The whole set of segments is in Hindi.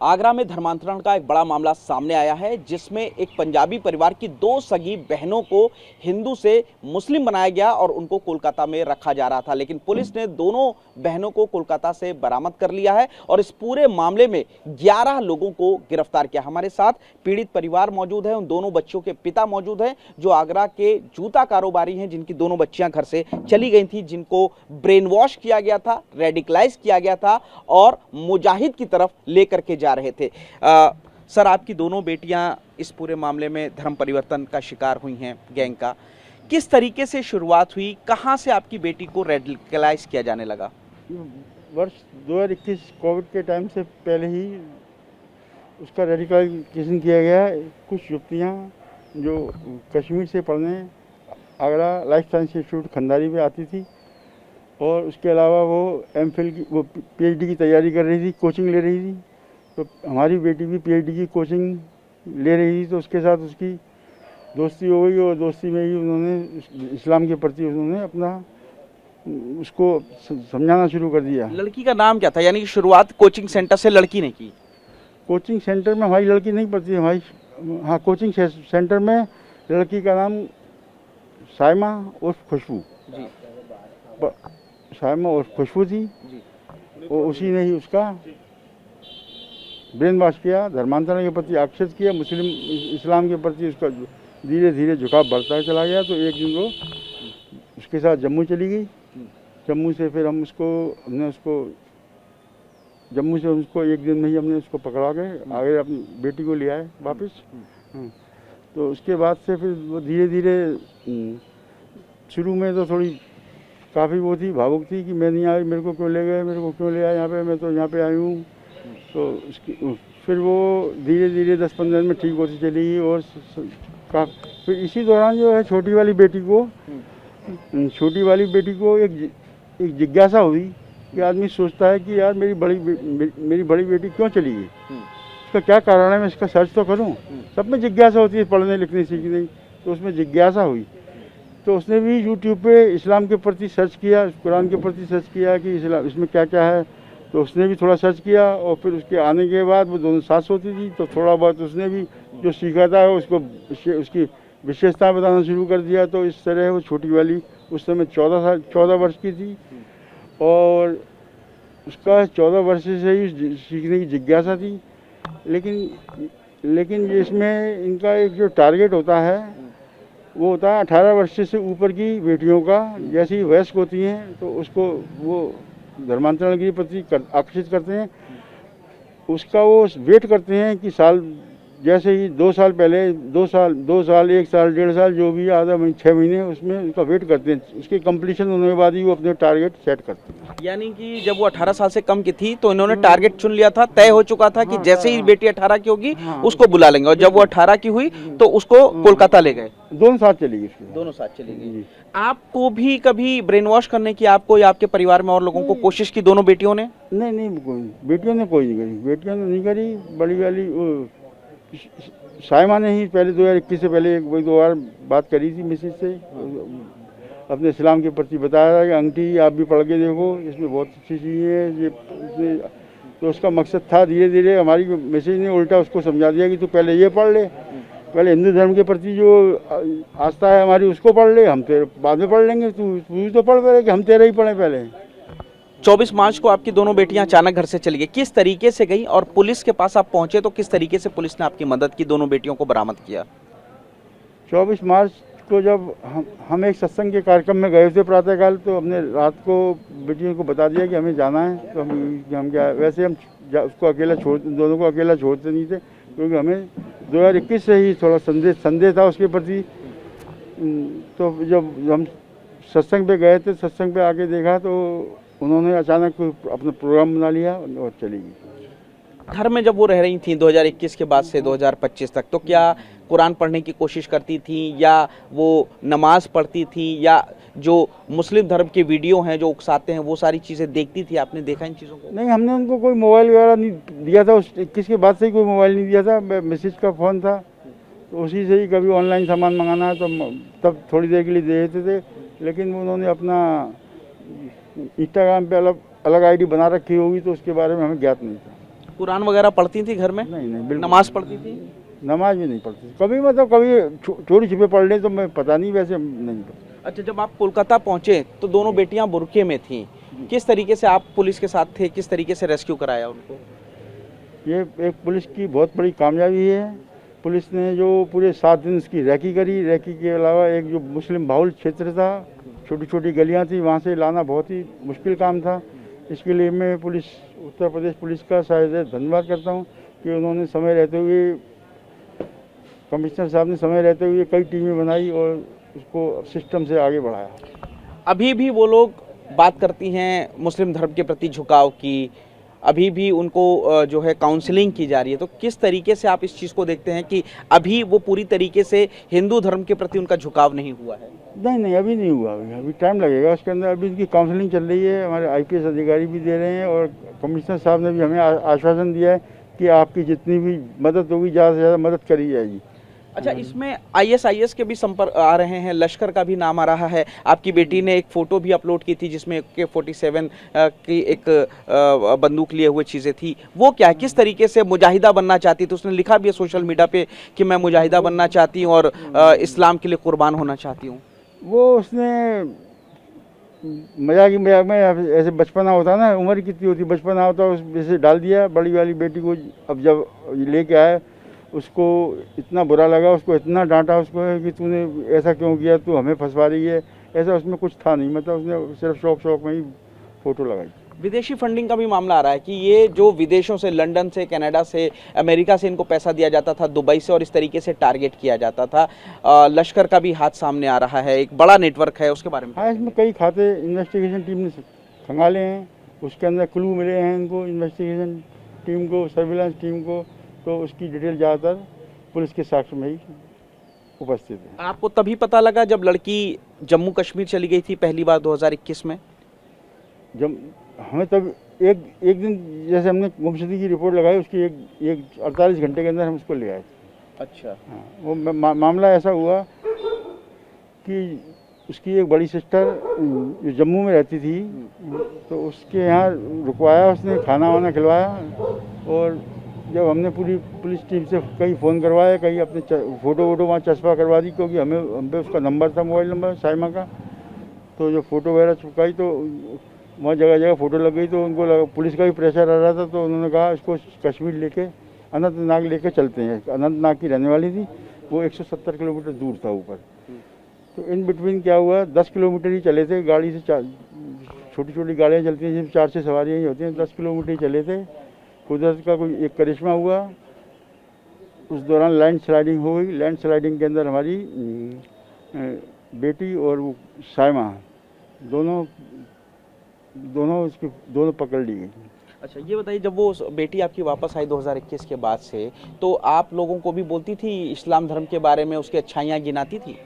आगरा में धर्मांतरण का एक बड़ा मामला सामने आया है, जिसमें एक पंजाबी परिवार की दो सगी बहनों को हिंदू से मुस्लिम बनाया गया और उनको कोलकाता में रखा जा रहा था। लेकिन पुलिस ने दोनों बहनों को कोलकाता से बरामद कर लिया है और इस पूरे मामले में 11 लोगों को गिरफ्तार किया। हमारे साथ पीड़ित परिवार मौजूद है, उन दोनों बच्चों के पिता मौजूद हैं, जो आगरा के जूता कारोबारी हैं, जिनकी दोनों बच्चियां घर से चली गई थी, जिनको ब्रेन वॉश किया गया था, रेडिकलाइज किया गया था और मुजाहिद की तरफ लेकर के जा रहे थे। सर, आपकी दोनों बेटियां इस पूरे मामले में धर्म परिवर्तन का शिकार हुई हैं गैंग का। किस तरीके से शुरुआत हुई, कहां से आपकी बेटी को रेडिकलाइज किया जाने लगा? वर्ष 2021 कोविड के टाइम से पहले ही उसका रेडिकलाइजेशन किया गया। कुछ युवतियाँ जो कश्मीर से पढ़ने आगरा लाइफ साइंस इंस्टीट्यूट खंडारी में आती थी और उसके अलावा वो एमफिल की वो पीएचडी की तैयारी कर रही थी, कोचिंग ले रही थी। तो हमारी बेटी भी पीएचडी की कोचिंग ले रही थी, तो उसके साथ उसकी दोस्ती हो गई और दोस्ती में ही उन्होंने इस्लाम के प्रति उन्होंने अपना उसको समझाना शुरू कर दिया। लड़की का नाम क्या था? यानी कि शुरुआत कोचिंग सेंटर से लड़की ने की? कोचिंग सेंटर में हमारी लड़की नहीं पढ़ती है, हमारी कोचिंग सेंटर में लड़की का नाम साइमा उर्फ खुशबू जी। साइमा उर्फ खुशबू थी जी। और उसी ने ही उसका ब्रेन वॉश किया, धर्मांतरण के प्रति आकर्षित किया, मुस्लिम इस्लाम के प्रति उसका धीरे धीरे झुकाव बढ़ता चला गया। तो एक दिन वो उसके साथ जम्मू चली गई। जम्मू से फिर हमने उसको जम्मू से उसको एक दिन में ही हमने उसको पकड़ा के आगे अपनी बेटी को ले आए वापस। तो उसके बाद से फिर वो धीरे धीरे शुरू में तो थोड़ी काफ़ी वो थी, भावुक थी कि मैं नहीं आई, मेरे को क्यों ले गए, मेरे को क्यों ले आए यहाँ पे, मैं तो यहाँ पे आई हूँ। तो उसकी फिर वो धीरे धीरे 10-15 दिन में ठीक होती चली गई। और फिर इसी दौरान जो है छोटी वाली बेटी को एक जिज्ञासा हुई कि आदमी सोचता है कि यार मेरी बड़ी बेटी क्यों चली गई, इसका क्या कारण है, मैं इसका सर्च तो करूं। सब में जिज्ञासा होती है, पढ़ने लिखने सीखने। तो उसमें जिज्ञासा हुई, तो उसने भी यूट्यूब पे इस्लाम के प्रति सर्च किया, कुरान के प्रति सर्च किया कि इस्लाम इसमें क्या क्या है। तो उसने भी थोड़ा सर्च किया और फिर उसके आने के बाद वो दोनों साथ होती थी, तो थोड़ा बहुत उसने भी जो सीखा था उसको उसकी विशेषता बताना शुरू कर दिया। तो इस तरह वो छोटी वाली उस समय 14 वर्ष की थी और उसका 14 वर्ष से ही सीखने की जिज्ञासा थी। लेकिन इसमें इनका एक जो टारगेट होता है वो होता है 18 वर्ष से ऊपर की बेटियों का। जैसी वयस्क होती हैं तो उसको वो धर्मांतरण के प्रति आकर्षित करते हैं। उसका वो वेट करते हैं कि साल जैसे ही 2 साल पहले 2 साल 1 साल 1.5 साल जो भी आधा महीने 6 महीने उसमें उसका वेट करते हैं। उसके कंप्लीशन होने के बाद ही वो अपने टारगेट सेट करते हैं। यानी कि जब वो 18 साल से कम की थी तो इन्होंने टारगेट चुन लिया था, तय हो चुका था कि जैसे ही बेटी 18 की होगी उसको बुला लेंगे। और जब वो 18 की हुई तो उसको कोलकाता ले गए। दोनों साथ चली गई। दोनों साथ चली गई। आपको भी कभी ब्रेन वॉश करने की आपको या आपके परिवार में और लोगों को कोशिश की दोनों बेटियों ने? नहीं, बेटियों ने कोई नहीं करी। बड़ी वाली साइमा ने ही पहले 2021 से पहले 1-2 बार बात करी थी मिसेज से, अपने इस्लाम के प्रति बताया कि आंटी आप भी पढ़ के देखो, इसमें बहुत अच्छी चीज़ें हैं ये। तो उसका मकसद था धीरे धीरे हमारी मिसेज ने उल्टा उसको समझा दिया कि तू पहले ये पढ़ ले, पहले हिंदू धर्म के प्रति जो आस्था है हमारी उसको पढ़ ले, हम तेरे बाद में पढ़ लेंगे, तू तो पढ़ पहले कि हम तेरा ही पढ़े पहले। 24 मार्च को आपकी दोनों बेटियां अचानक घर से चली गई, किस तरीके से गई और पुलिस के पास आप पहुंचे तो किस तरीके से पुलिस ने आपकी मदद की, दोनों बेटियों को बरामद किया? 24 मार्च को जब हम एक सत्संग के कार्यक्रम में गए थे प्रातःकाल, तो हमने रात को बेटियों को बता दिया कि हमें जाना है। तो हम क्या, वैसे हम उसको दोनों को अकेला छोड़ते नहीं थे, क्योंकि हमें 2021 से ही थोड़ा संदेह था उसके प्रति। तो जब हम सत्संग पे गए थे, सत्संग पे आके देखा तो उन्होंने अचानक अपना प्रोग्राम बना लिया और चली गई। घर में जब वो रह रही थी 2021 के बाद से 2025 तक, तो क्या कुरान पढ़ने की कोशिश करती थी या वो नमाज पढ़ती थी या जो मुस्लिम धर्म के वीडियो हैं जो उकसाते हैं वो सारी चीज़ें देखती थी? आपने देखा इन चीज़ों को? नहीं, हमने उनको कोई मोबाइल वगैरह नहीं दिया था। उस 21 के बाद से ही कोई मोबाइल नहीं दिया था। मैसेज का फ़ोन था, तो उसी से ही कभी ऑनलाइन सामान मंगाना है तो तब थोड़ी देर के लिए दे देते थे। लेकिन उन्होंने अपना इंस्टाग्राम पे अलग आईडी बना रखी होगी, तो उसके बारे में हमें ज्ञात नहीं था। कुरान वगैरह पढ़ती थी घर में? नहीं नहीं, बिल्कुल नमाज पढ़ती थी? नमाज भी नहीं पढ़ती, कभी मतलब कभी चोरी छिपे पढ़ ले तो मैं पता नहीं, वैसे नहीं पढ़ती। अच्छा, जब आप कोलकाता पहुंचे तो दोनों बेटियां बुरके में थीं, किस तरीके से आप पुलिस के साथ थे, किस तरीके से रेस्क्यू कराया उनको? ये एक पुलिस की बहुत बड़ी कामयाबी है। पुलिस ने जो पूरे 7 दिन उसकी रैकी करी, रैकी के अलावा एक जो मुस्लिम बाहुल क्षेत्र था, छोटी छोटी गलियां थी, वहाँ से लाना बहुत ही मुश्किल काम था। इसके लिए मैं उत्तर प्रदेश पुलिस का शायद धन्यवाद करता हूँ कि उन्होंने समय रहते हुए, कमिश्नर साहब ने समय रहते हुए कई टीमें बनाई और उसको सिस्टम से आगे बढ़ाया। अभी भी वो लोग बात करती हैं मुस्लिम धर्म के प्रति झुकाव की, अभी भी उनको जो है काउंसलिंग की जा रही है, तो किस तरीके से आप इस चीज़ को देखते हैं कि अभी वो पूरी तरीके से हिंदू धर्म के प्रति उनका झुकाव नहीं हुआ है? नहीं नहीं, अभी नहीं हुआ, अभी टाइम लगेगा उसके अंदर। अभी इनकी काउंसलिंग चल रही है, हमारे आईपीएस अधिकारी भी दे रहे हैं और कमिश्नर साहब ने भी हमें आश्वासन दिया है कि आपकी जितनी भी मदद होगी ज़्यादा से ज़्यादा मदद करी जाएगी। अच्छा, इसमें आईएसआईएस के भी संपर्क आ रहे हैं, लश्कर का भी नाम आ रहा है। आपकी बेटी ने एक फ़ोटो भी अपलोड की थी जिसमें AK-47 की एक बंदूक लिए हुए चीज़ें थी, वो क्या है, किस तरीके से मुजाहिदा बनना चाहती थी? उसने लिखा भी है सोशल मीडिया पे कि मैं मुजाहिदा बनना चाहती हूँ और इस्लाम के लिए कुर्बान होना चाहती हूँ। वो उसने मजाक में ऐसे बचपना होता है ना, उम्र कितनी होती, बचपना होता है, उस जैसे डाल दिया। बड़ी वाली बेटी को अब जब लेके आए, उसको इतना बुरा लगा, उसको इतना डांटा उसको कि तूने ऐसा क्यों किया, तू हमें फंसवा रही है, ऐसा उसमें कुछ था नहीं। मतलब उसने सिर्फ शौक में ही फ़ोटो लगाई। विदेशी फंडिंग का भी मामला आ रहा है कि ये जो विदेशों से, लंदन से, कनाडा से, अमेरिका से इनको पैसा दिया जाता था, दुबई से, और इस तरीके से टारगेट किया जाता था। लश्कर का भी हाथ सामने आ रहा है, एक बड़ा नेटवर्क है, उसके बारे में? हाँ, इसमें कई खाते इन्वेस्टिगेशन टीम ने खंगाले हैं, उसके अंदर क्लू मिले हैं इनको, इन्वेस्टिगेशन टीम को, सर्विलांस टीम को, तो उसकी डिटेल ज़्यादातर पुलिस के साक्ष्य में ही उपस्थित है। आपको तभी पता लगा जब लड़की जम्मू कश्मीर चली गई थी पहली बार 2021 में? जब हमें तब एक दिन जैसे हमने गुमशुदगी की रिपोर्ट लगाई, उसकी एक 48 घंटे के अंदर हम उसको ले आए। अच्छा। हाँ, वो मामला ऐसा हुआ कि उसकी एक बड़ी सिस्टर जो जम्मू में रहती थी, तो उसके यहाँ रुकवाया, उसने खाना वाना खिलवाया, और जब हमने पूरी पुलिस टीम से कई फ़ोन करवाए, कई अपने फ़ोटो वोटो वहाँ चस्पा करवा दी, क्योंकि हम पे उसका नंबर था, मोबाइल नंबर साइमा का। तो जो फ़ोटो वगैरह चुपकाई तो वहाँ जगह जगह फ़ोटो लग गई, तो उनको लगा, पुलिस का भी प्रेशर आ रहा था, तो उन्होंने कहा इसको कश्मीर लेके, अनंतनाग लेके चलते हैं। अनंतनाग की रहने वाली थी, वो 170 किलोमीटर दूर था ऊपर। तो इन बिटवीन क्या हुआ, 10 किलोमीटर ही चले थे गाड़ी से, छोटी छोटी गाड़ियाँ चलती हैं जिसमें 4 से सवारियाँ ही होती हैं, 10 किलोमीटर ही चले थे। कुदरत का कोई एक करिश्मा हुआ, उस दौरान लैंड स्लाइडिंग हो गई। लैंड स्लाइडिंग के अंदर हमारी बेटी और वो साइमा दोनों पकड़ ली गई। अच्छा, ये बताइए, जब वो बेटी आपकी वापस आई 2021 के बाद से, तो आप लोगों को भी बोलती थी इस्लाम धर्म के बारे में, उसकी अच्छाइयाँ गिनाती थी?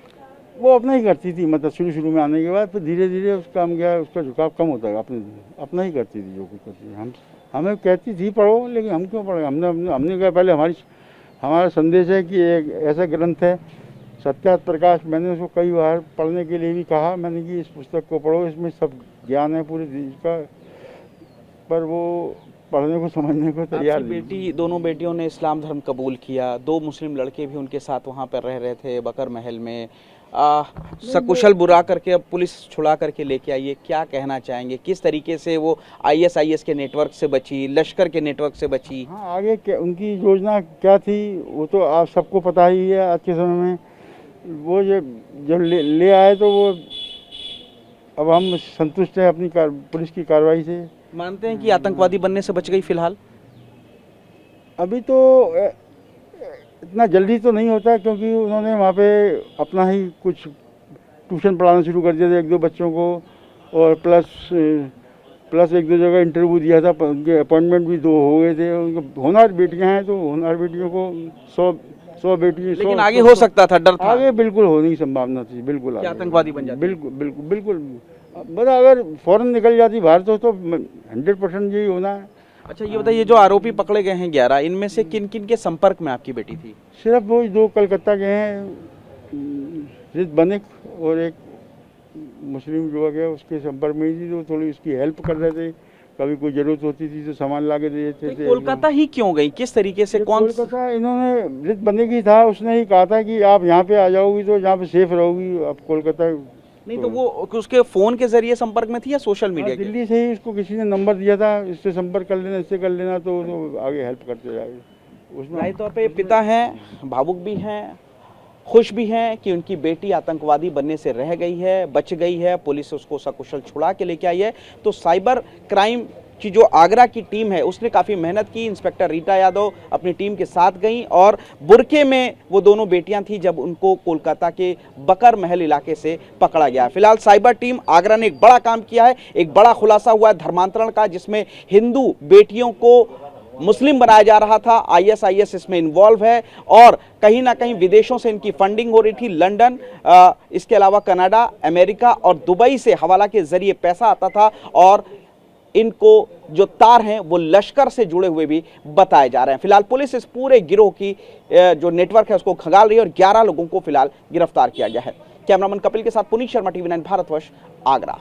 वो अपना ही करती थी, मतलब शुरू में आने के बाद, फिर धीरे धीरे उसका हम गया, उसका झुकाव कम होता है, अपना ही करती थी जो कुछ करती थी। हमें कहती थी पढ़ो, लेकिन हम क्यों पढ़े? हमने कहा पहले हमारा संदेश है कि एक ऐसा ग्रंथ है सत्यात प्रकाश, मैंने उसको कई बार पढ़ने के लिए भी कहा, मैंने कि इस पुस्तक को पढ़ो, इसमें सब ज्ञान है पूरे देश का, पर वो पढ़ने को समझने को तैयार नहीं। दोनों बेटियों ने इस्लाम धर्म कबूल किया, 2 मुस्लिम लड़के भी उनके साथ वहाँ पर रह रहे थे बकर महल में, सकुशल बुरा करके अब पुलिस छुड़ा करके लेके आई है। क्या कहना चाहेंगे, किस तरीके से वो ISIS के नेटवर्क से बची, लश्कर के नेटवर्क से बची? हाँ, आगे क्या उनकी योजना क्या थी वो तो आप सबको पता ही है। आज के समय में वो जब ले आए तो वो, अब हम संतुष्ट हैं अपनी पुलिस की कार्रवाई से। मानते हैं कि आतंकवादी बनने से बच गई फिलहाल? अभी तो इतना जल्दी तो नहीं होता, क्योंकि उन्होंने वहाँ पे अपना ही कुछ ट्यूशन पढ़ाना शुरू कर दिया था 1-2 बच्चों को, और प्लस 1-2 जगह इंटरव्यू दिया था, उनके अपॉइंटमेंट भी 2 हो गए थे। उनके होनहार बेटियाँ हैं, तो होनहार बेटियों को 100 बेटियाँ, लेकिन आगे हो सकता था, डर था आगे बिल्कुल होने की संभावना थी, बिल्कुल आतंकवादी बन जाती। बिल्कुल मतलब अगर फौरन निकल जाती बाहर तो 100% यही होना है। अच्छा, ये बताइए, जो आरोपी पकड़े गए हैं 11, इनमें से किन किन के संपर्क में आपकी बेटी थी? सिर्फ वो 2 कलकत्ता के हैं, रिद बनिक और एक मुस्लिम युवक है, उसके संपर्क में ही थी, तो थोड़ी उसकी हेल्प कर रहे थे, कभी कोई जरूरत होती थी तो सामान ला के दे देते थे। कोलकाता ही क्यों गई, किस तरीके से, कौन? कोलकाता इन्होंने मृत बंदे की था, उसने ही कहा था कि आप यहाँ पे आ जाओगी तो यहाँ पे सेफ रहोगी, आप कोलकाता। नहीं तो वो उसके फोन के जरिए संपर्क में थी या सोशल मीडिया के? दिल्ली से ही उसको किसी ने नंबर दिया था, इससे संपर्क कर लेना, इससे कर लेना, तो आगे हेल्प करते जाएगा उसमें। जाहिर तौर पे पिता हैं, भावुक भी हैं, खुश भी हैं कि उनकी बेटी आतंकवादी बनने से रह गई है, बच गई है, पुलिस उसको सकुशल छुड़ा के लेके आई है। तो साइबर क्राइम की जो आगरा की टीम है उसने काफ़ी मेहनत की। इंस्पेक्टर रीटा यादव अपनी टीम के साथ गई और बुरके में वो दोनों बेटियां थी जब उनको कोलकाता के बकर महल इलाके से पकड़ा गया। फिलहाल साइबर टीम आगरा ने एक बड़ा काम किया है, एक बड़ा खुलासा हुआ है धर्मांतरण का, जिसमें हिंदू बेटियों को मुस्लिम बनाया जा रहा था। आईएसआईएस इसमें इन्वॉल्व है और कहीं ना कहीं विदेशों से इनकी फंडिंग हो रही थी। लंदन, इसके अलावा कनाडा, अमेरिका और दुबई से हवाला के जरिए पैसा आता था और इनको जो तार हैं वो लश्कर से जुड़े हुए भी बताए जा रहे हैं। फिलहाल पुलिस इस पूरे गिरोह की जो नेटवर्क है उसको खंगाल रही है और 11 लोगों को फिलहाल गिरफ्तार किया गया है। कैमरामैन कपिल के साथ पुनीत शर्मा, TV9 भारतवर्ष, आगरा।